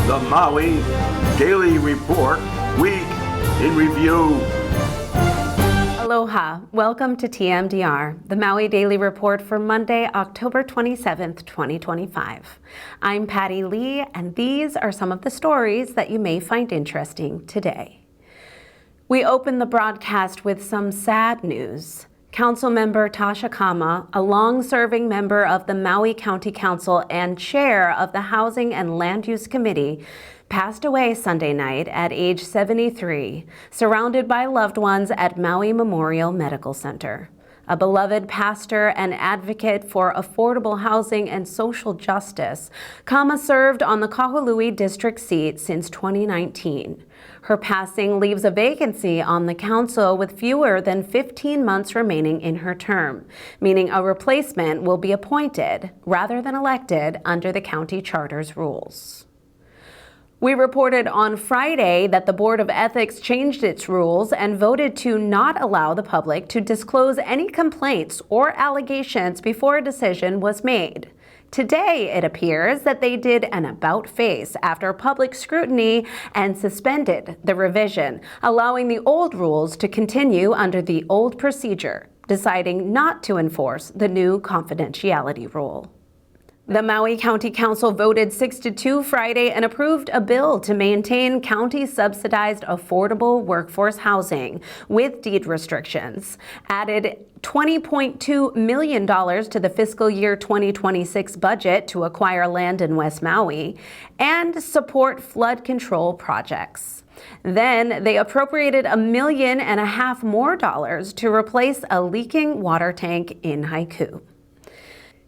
the Maui Daily Report Week in Review. Aloha. Welcome to TMDR, the Maui Daily Report for Monday, October 27th, 2025. I'm Patty Lee, and these are some of the stories that you may find interesting today. We open the broadcast with some sad news. Councilmember Tasha Kama, a long-serving member of the Maui County Council and chair of the Housing and Land Use Committee, passed away Sunday night at age 73, surrounded by loved ones at Maui Memorial Medical Center. A beloved pastor and advocate for affordable housing and social justice, Kama served on the Kahului district seat since 2019. Her passing leaves a vacancy on the council with fewer than 15 months remaining in her term, meaning a replacement will be appointed rather than elected under the county charter's rules. We reported on Friday that the Board of Ethics changed its rules and voted to not allow the public to disclose any complaints or allegations before a decision was made. Today, it appears that they did an about-face after public scrutiny and suspended the revision, allowing the old rules to continue under the old procedure, deciding not to enforce the new confidentiality rule. The Maui County Council voted 6-2 Friday and approved a bill to maintain county-subsidized affordable workforce housing with deed restrictions, added $20.2 million to the fiscal year 2026 budget to acquire land in West Maui, and support flood control projects. Then they appropriated $1.5 million more to replace a leaking water tank in Haiku.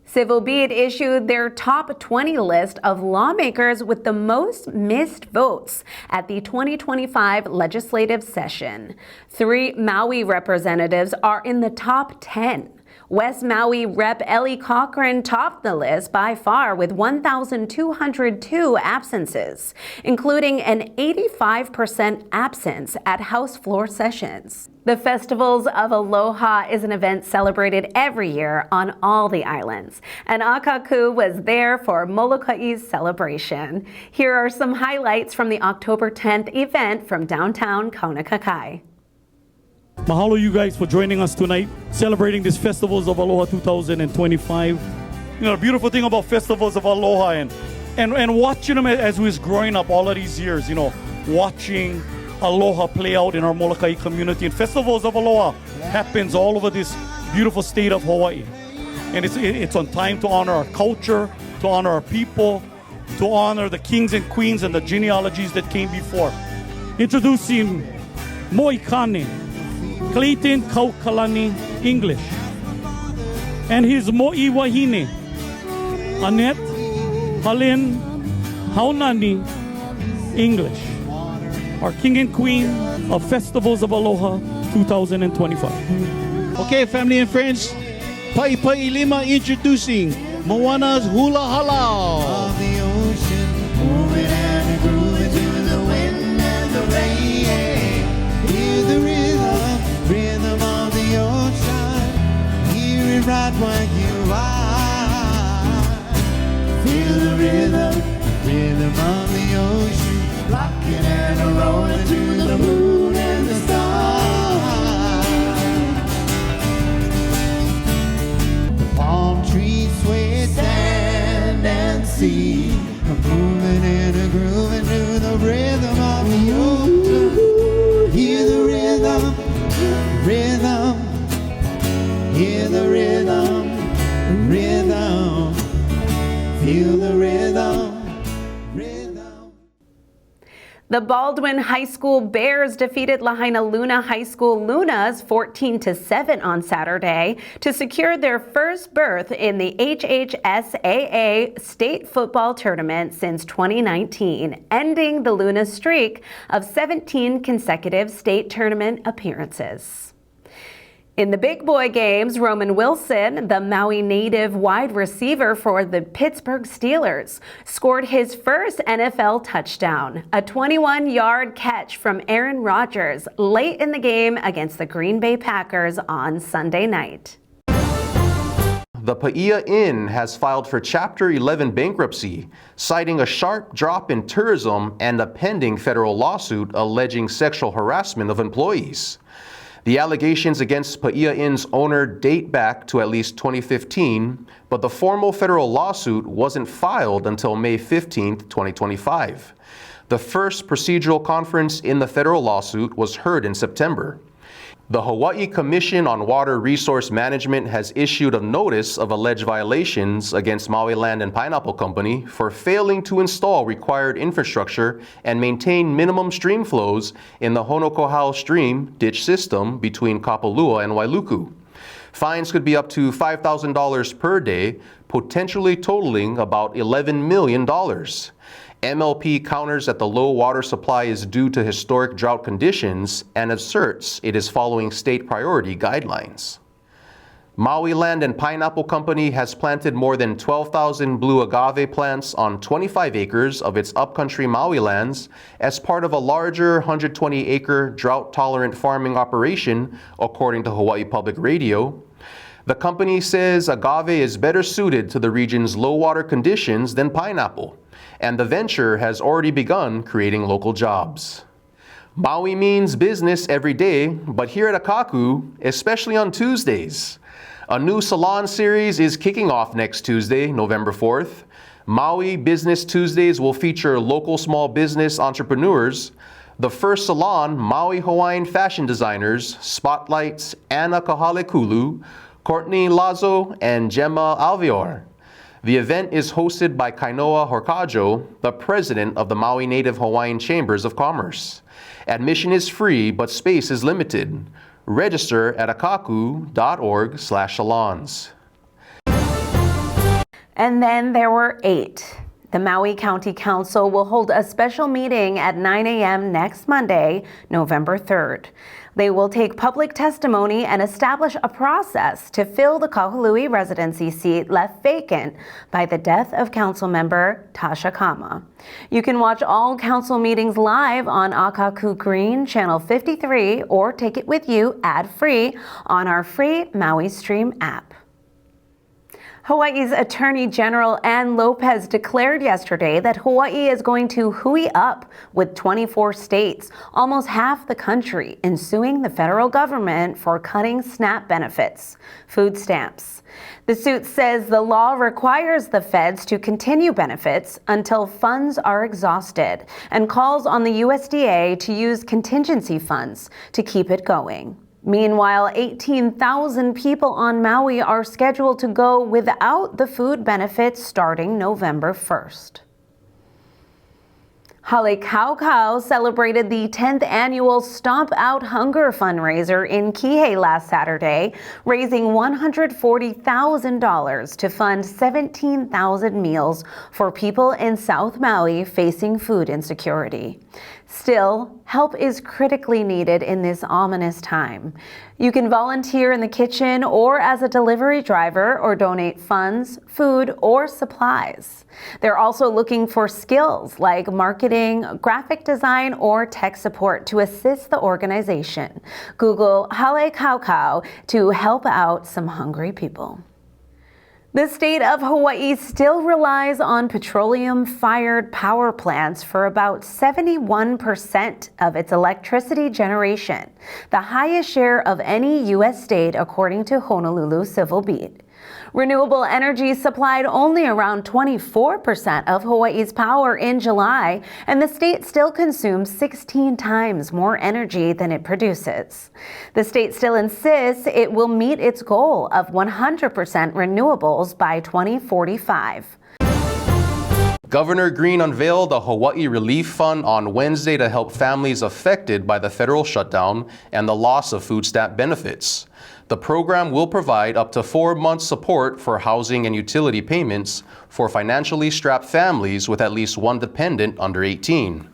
Civil Beat issued their top 20 list of lawmakers with the most missed votes at the 2025 legislative session. 3 Maui representatives are in the top 10. West Maui Rep. Ellie Cochran topped the list by far with 1,202 absences, including an 85% absence at House floor sessions. The Festivals of Aloha is an event celebrated every year on all the islands, and Akaku was there for Molokai's celebration. Here are some highlights from the October 10th event from downtown Kaunakakai. Mahalo you guys for joining us tonight, celebrating this Festivals of Aloha 2025. You know, the beautiful thing about Festivals of Aloha and watching them as we was growing up all of these years, you know, watching Aloha play out in our Molokai community. And Festivals of Aloha happens all over this beautiful state of Hawaii. And it's on time to honor our culture, to honor our people, to honor the kings and queens and the genealogies that came before. Introducing Moikane, Clayton Kaukalani, English. And his Mo'i Wahine, Annette Halin Haunani, English. Our king and queen of Festivals of Aloha 2025. Okay, family and friends, Pai Pai Lima introducing Moana's Hula Halau. Of the ocean, moving and grooving to the wind and the rain. Hear the rhythm of the ocean. Hear it right where you are. Feel the rhythm of the ocean. Rocking and rolling to the moon and the stars. The palm trees sway, sand and sea, moving and grooving to the rhythm of the ocean. Hear the rhythm, hear the rhythm, feel the rhythm. The Baldwin High School Bears defeated Lahaina Luna High School Lunas 14-7 on Saturday to secure their first berth in the HHSAA State Football Tournament since 2019, ending the Lunas streak of 17 consecutive state tournament appearances. In the big boy games, Roman Wilson, the Maui native wide receiver for the Pittsburgh Steelers, scored his first NFL touchdown, a 21-yard catch from Aaron Rodgers late in the game against the Green Bay Packers on Sunday night. The Paia Inn has filed for Chapter 11 bankruptcy, citing a sharp drop in tourism and a pending federal lawsuit alleging sexual harassment of employees. The allegations against Paia Inn's owner date back to at least 2015, but the formal federal lawsuit wasn't filed until May 15, 2025. The first procedural conference in the federal lawsuit was heard in September. The Hawaii Commission on Water Resource Management has issued a notice of alleged violations against Maui Land and Pineapple Company for failing to install required infrastructure and maintain minimum stream flows in the Honokohau Stream ditch system between Kapalua and Wailuku. Fines could be up to $5,000 per day, potentially totaling about $11 million. MLP counters that the low water supply is due to historic drought conditions and asserts it is following state priority guidelines. Maui Land and Pineapple Company has planted more than 12,000 blue agave plants on 25 acres of its upcountry Maui lands as part of a larger 120-acre drought-tolerant farming operation, according to Hawaii Public Radio. The company says agave is better suited to the region's low water conditions than pineapple, and the venture has already begun creating local jobs. Maui means business every day, but here at Akaku, especially on Tuesdays. A new salon series is kicking off next Tuesday, November 4th. Maui Business Tuesdays will feature local small business entrepreneurs. The first salon, Maui Hawaiian fashion designers, spotlights Anna Kahalekulu, Courtney Lazo, and Gemma Alvear. The event is hosted by Kainoa Horkajo, the president of the Maui Native Hawaiian Chambers of Commerce. Admission is free, but space is limited. Register at akaku.org/salons. And then there were 8. The Maui County Council will hold a special meeting at 9 a.m. next Monday, November 3rd. They will take public testimony and establish a process to fill the Kahului residency seat left vacant by the death of council member Tasha Kama. You can watch all council meetings live on Akaku Green, Channel 53, or take it with you ad-free on our free Maui Stream app. Hawaii's Attorney General Ann Lopez declared yesterday that Hawaii is going to hui up with 24 states, almost half the country, in suing the federal government for cutting SNAP benefits, food stamps. The suit says the law requires the feds to continue benefits until funds are exhausted and calls on the USDA to use contingency funds to keep it going. Meanwhile, 18,000 people on Maui are scheduled to go without the food benefits starting November 1st. Hale Kaukau celebrated the 10th annual Stomp Out Hunger fundraiser in Kihei last Saturday, raising $140,000 to fund 17,000 meals for people in South Maui facing food insecurity. Still, help is critically needed in this ominous time. You can volunteer in the kitchen or as a delivery driver or donate funds, food, or supplies. They're also looking for skills like marketing, graphic design, or tech support to assist the organization. Google Hale Kaukau to help out some hungry people. The state of Hawaii still relies on petroleum-fired power plants for about 71% of its electricity generation, the highest share of any U.S. state according to Honolulu Civil Beat. Renewable energy supplied only around 24% of Hawaii's power in July, and the state still consumes 16 times more energy than it produces. The state still insists it will meet its goal of 100% renewables by 2045. Governor Green unveiled a Hawaii Relief Fund on Wednesday to help families affected by the federal shutdown and the loss of food stamp benefits. The program will provide up to 4 months support for housing and utility payments for financially strapped families with at least one dependent under 18.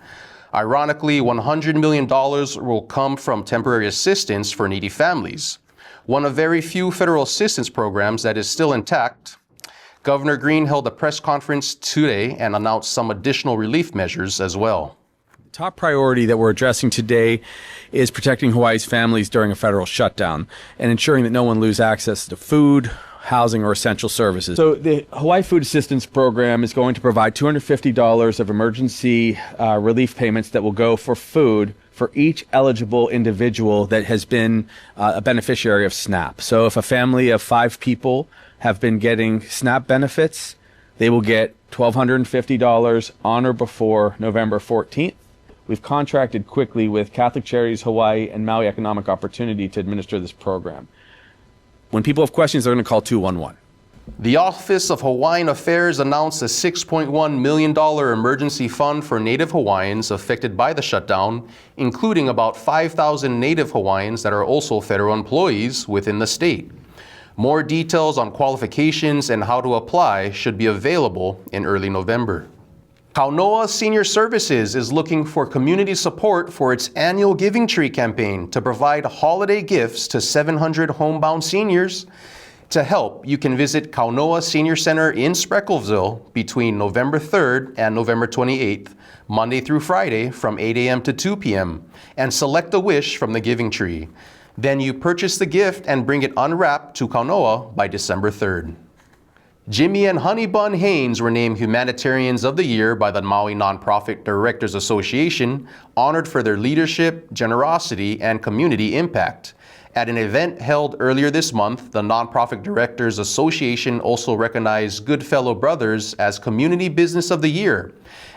Ironically, $100 million will come from temporary assistance for needy families, one of very few federal assistance programs that is still intact. Governor Green held a press conference today and announced some additional relief measures as well. Top priority that we're addressing today is protecting Hawaii's families during a federal shutdown and ensuring that no one lose access to food, housing, or essential services. So the Hawaii Food Assistance Program is going to provide $250 of emergency relief payments that will go for food for each eligible individual that has been a beneficiary of SNAP. So if a family of 5 people have been getting SNAP benefits, they will get $1,250 on or before November 14th. We've contracted quickly with Catholic Charities Hawaii and Maui Economic Opportunity to administer this program. When people have questions, they're going to call 211. The Office of Hawaiian Affairs announced a $6.1 million emergency fund for Native Hawaiians affected by the shutdown, including about 5,000 Native Hawaiians that are also federal employees within the state. More details on qualifications and how to apply should be available in early November. Kaunoa Senior Services is looking for community support for its annual Giving Tree campaign to provide holiday gifts to 700 homebound seniors. To help, you can visit Kaunoa Senior Center in Sprecklesville between November 3rd and November 28th, Monday through Friday from 8 a.m. to 2 p.m., and select a wish from the Giving Tree. Then you purchase the gift and bring it unwrapped to Kaunoa by December 3rd. Jimmy and Honey Bun Haynes were named Humanitarians of the Year by the Maui Nonprofit Directors Association, honored for their leadership, generosity, and community impact. At an event held earlier this month, the Nonprofit Directors Association also recognized Goodfellow Brothers as Community Business of the Year,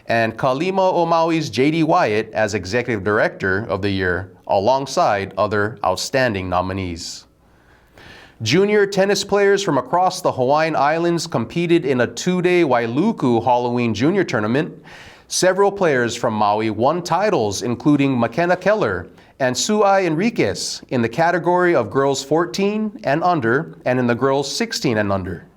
and Kalima o Maui's J.D. Wyatt as Executive Director of the Year, alongside other outstanding nominees. Junior tennis players from across the Hawaiian Islands competed in a 2-day Wailuku Halloween Junior Tournament. Several players from Maui won titles, including McKenna Keller and Suai Enriquez in the category of girls 14 and under, and in the girls 16 and under.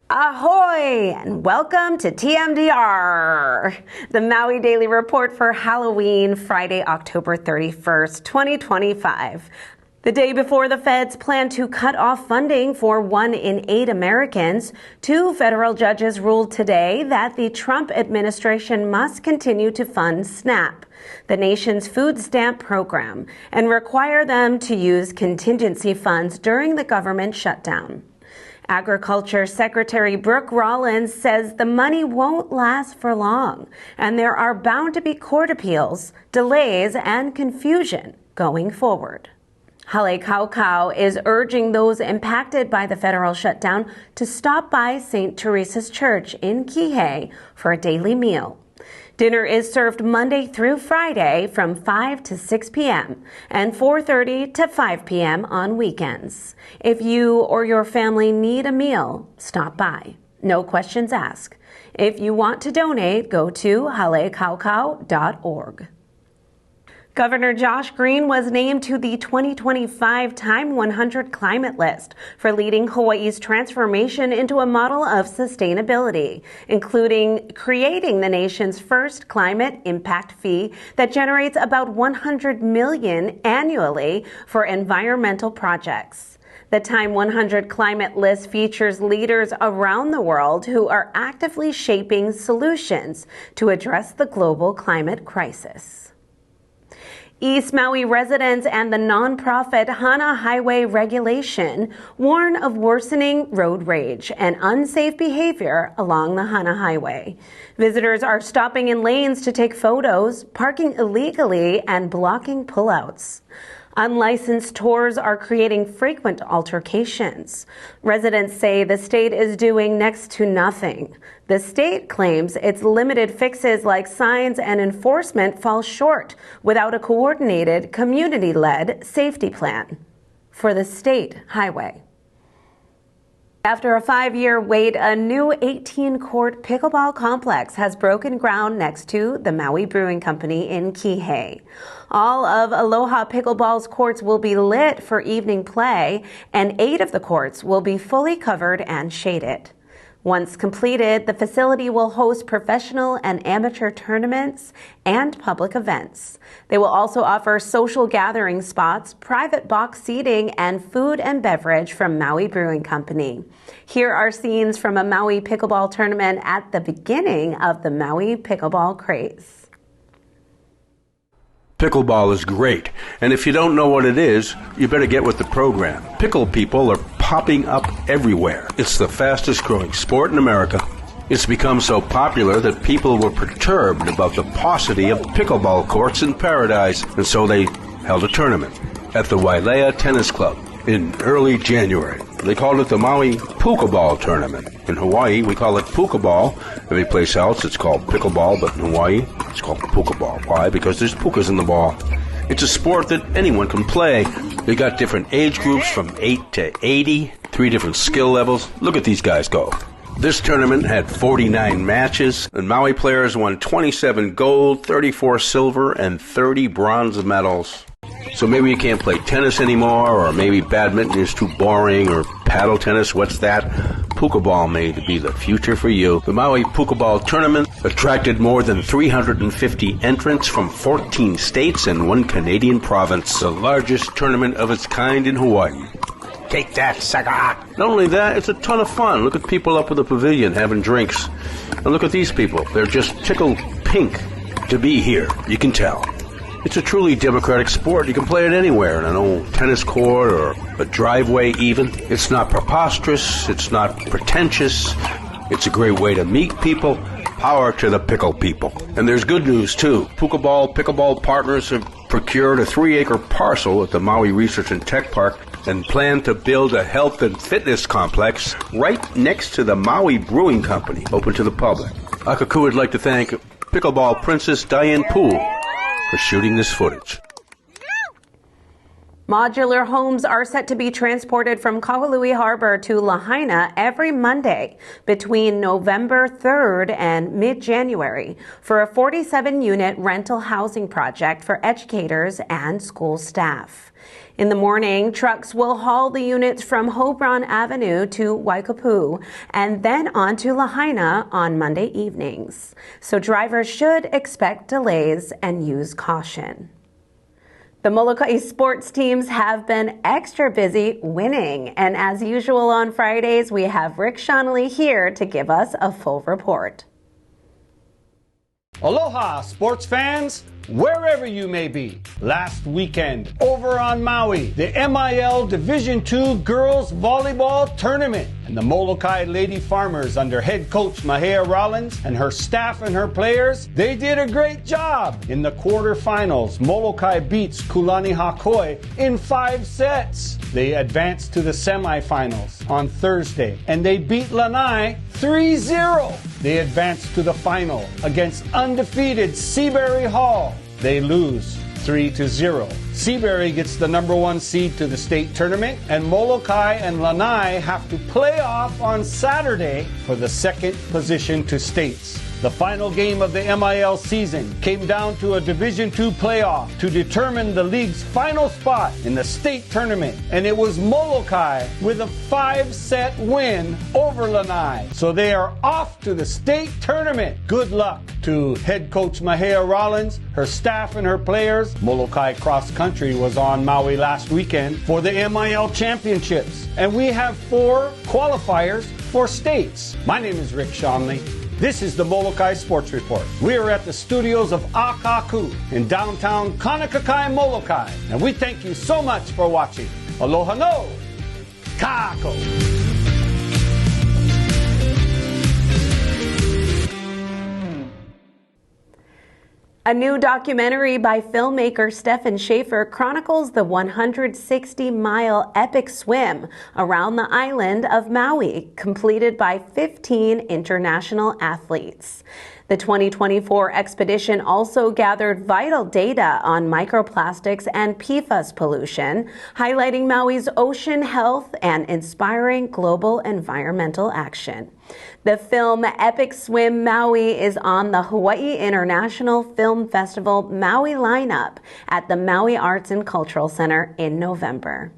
Ahoy and welcome to TMDR, the Maui Daily Report for Halloween, Friday, October 31st, 2025. The day before the feds plan to cut off funding for 1 in 8 Americans, 2 federal judges ruled today that the Trump administration must continue to fund SNAP, the nation's food stamp program, and require them to use contingency funds during the government shutdown. Agriculture Secretary Brooke Rollins says the money won't last for long, and there are bound to be court appeals, delays, and confusion going forward. Hale Kaukau is urging those impacted by the federal shutdown to stop by St. Teresa's Church in Kihei for a daily meal. Dinner is served Monday through Friday from 5 to 6 p.m. and 4:30 to 5 p.m. on weekends. If you or your family need a meal, stop by. No questions asked. If you want to donate, go to halekaukau.org. Governor Josh Green was named to the 2025 Time 100 Climate List for leading Hawaii's transformation into a model of sustainability, including creating the nation's first climate impact fee that generates about $100 million annually for environmental projects. The Time 100 Climate List features leaders around the world who are actively shaping solutions to address the global climate crisis. East Maui residents and the nonprofit Hana Highway Regulation warn of worsening road rage and unsafe behavior along the Hana Highway. Visitors are stopping in lanes to take photos, parking illegally, and blocking pullouts. Unlicensed tours are creating frequent altercations. Residents say the state is doing next to nothing. The state claims its limited fixes like signs and enforcement fall short without a coordinated, community-led safety plan for the state highway. After a 5-year wait, a new 18-court pickleball complex has broken ground next to the Maui Brewing Company in Kihei. All of Aloha Pickleball's courts will be lit for evening play, and 8 of the courts will be fully covered and shaded. Once completed, the facility will host professional and amateur tournaments and public events. They will also offer social gathering spots, private box seating, and food and beverage from Maui Brewing Company. Here are scenes from a Maui pickleball tournament at the beginning of the Maui pickleball craze. Pickleball is great, and if you don't know what it is, you better get with the program. Pickle people are popping up everywhere. It's the fastest growing sport in America. It's become so popular that people were perturbed about the paucity of pickleball courts in Paradise, and so they held a tournament at the Wailea Tennis Club in early January. They called it the Maui Pukeball Tournament. In Hawaii, we call it Pukeball. Every place else, it's called pickleball, but in Hawaii, it's called Pukeball. Why? Because there's pukas in the ball. It's a sport that anyone can play. They got different age groups from 8 to 80, 3 different skill levels. Look at these guys go. This tournament had 49 matches, and Maui players won 27 gold, 34 silver, and 30 bronze medals. So maybe you can't play tennis anymore, or maybe badminton is too boring, or paddle tennis, what's that? Pukeball may be the future for you. The Maui Pukeball Tournament attracted more than 350 entrants from 14 states and 1 Canadian province, the largest tournament of its kind in Hawaii. Take that, sucker! Not only that, it's a ton of fun. Look at people up in the pavilion having drinks. And look at these people. They're just tickled pink to be here. You can tell. It's a truly democratic sport. You can play it anywhere, in an old tennis court or a driveway even. It's not preposterous. It's not pretentious. It's a great way to meet people. Power to the pickle people. And there's good news, too. Pickleball partners have procured a 3-acre parcel at the Maui Research and Tech Park and plan to build a health and fitness complex right next to the Maui Brewing Company, open to the public. Akaku would like to thank Pickleball Princess Diane Poole for shooting this footage. Modular homes are set to be transported from Kahului Harbor to Lahaina every Monday between November 3rd and mid-January for a 47-unit rental housing project for educators and school staff. In the morning, trucks will haul the units from Hobron Avenue to Waikapu and then on to Lahaina on Monday evenings. So drivers should expect delays and use caution. The Molokai sports teams have been extra busy winning. And as usual on Fridays, we have Rick Shonley here to give us a full report. Aloha, sports fans, wherever you may be. Last weekend, over on Maui, the MIL Division II Girls Volleyball Tournament. And the Molokai Lady Farmers under head coach Mahea Rollins and her staff and her players, they did a great job. In the quarterfinals, Molokai beats Kulani Hakoi in 5 sets. They advanced to the semifinals on Thursday, and they beat Lanai 3-0. They advanced to the final against undefeated Seabury Hall. They lose 3-0. Seabury gets the number 1 seed to the state tournament, and Molokai and Lanai have to play off on Saturday for the 2nd position to states. The final game of the MIL season came down to a Division II playoff to determine the league's final spot in the state tournament, and it was Molokai with a 5-set win over Lanai. So they are off to the state tournament. Good luck to head coach Mahea Rollins, her staff and her players. Molokai Cross Country was on Maui last weekend for the MIL Championships, and we have 4 qualifiers for states. My name is Rick Shonley. This is the Molokai Sports Report. We are at the studios of Akaku in downtown Kanakakai, Molokai, and we thank you so much for watching. Aloha no, kako. A new documentary by filmmaker Stephen Schaefer chronicles the 160-mile epic swim around the island of Maui, completed by 15 international athletes. The 2024 expedition also gathered vital data on microplastics and PFAS pollution, highlighting Maui's ocean health and inspiring global environmental action. The film Epic Swim Maui is on the Hawaii International Film Festival Maui lineup at the Maui Arts and Cultural Center in November.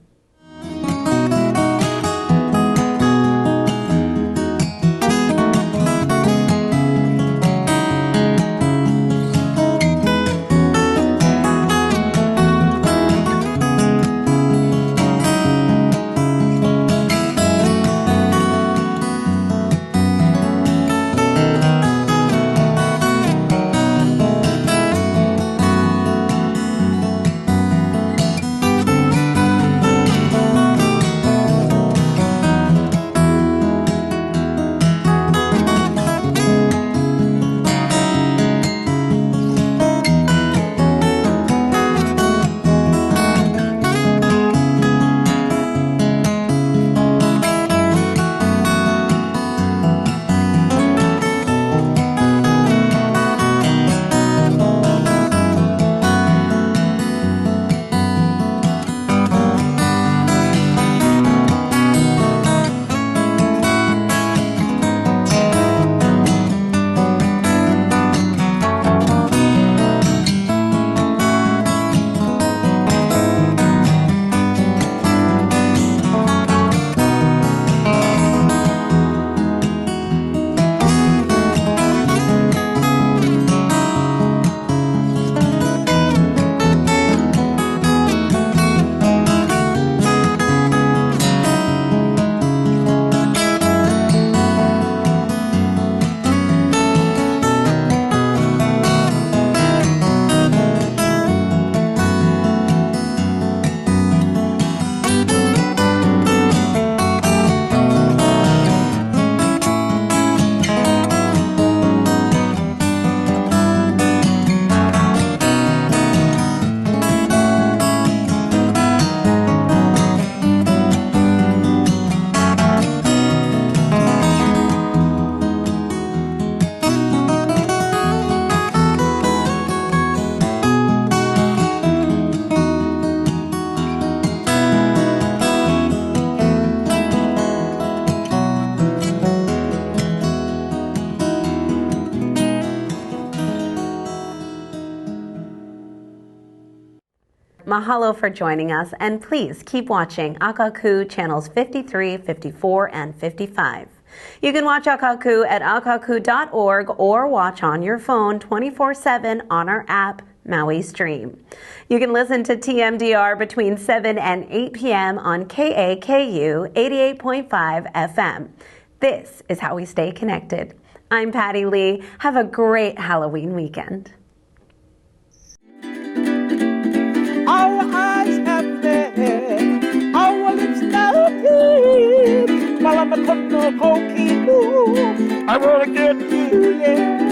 Mahalo for joining us, and please keep watching Akaku channels 53, 54, and 55. You can watch Akaku at akaku.org or watch on your phone 24/7 on our app, Maui Stream. You can listen to TMDR between 7 and 8 p.m. on KAKU 88.5 FM. This is how we stay connected. I'm Patty Lee. Have a great Halloween weekend. Our eyes have met, our lips now kiss. While I'm a no coquille, I wanna get you, yeah.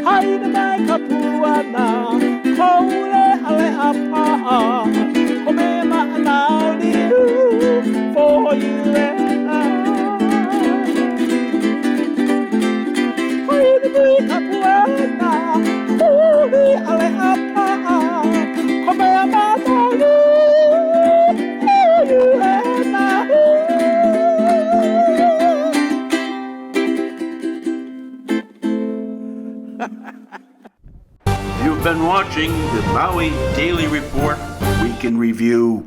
Hide my kapuana, kole ale apa, komema anali for you and I. Hide my kapuana, kole ale apa, komema anali for you and I. You've been watching the Maui Daily Report Week in Review.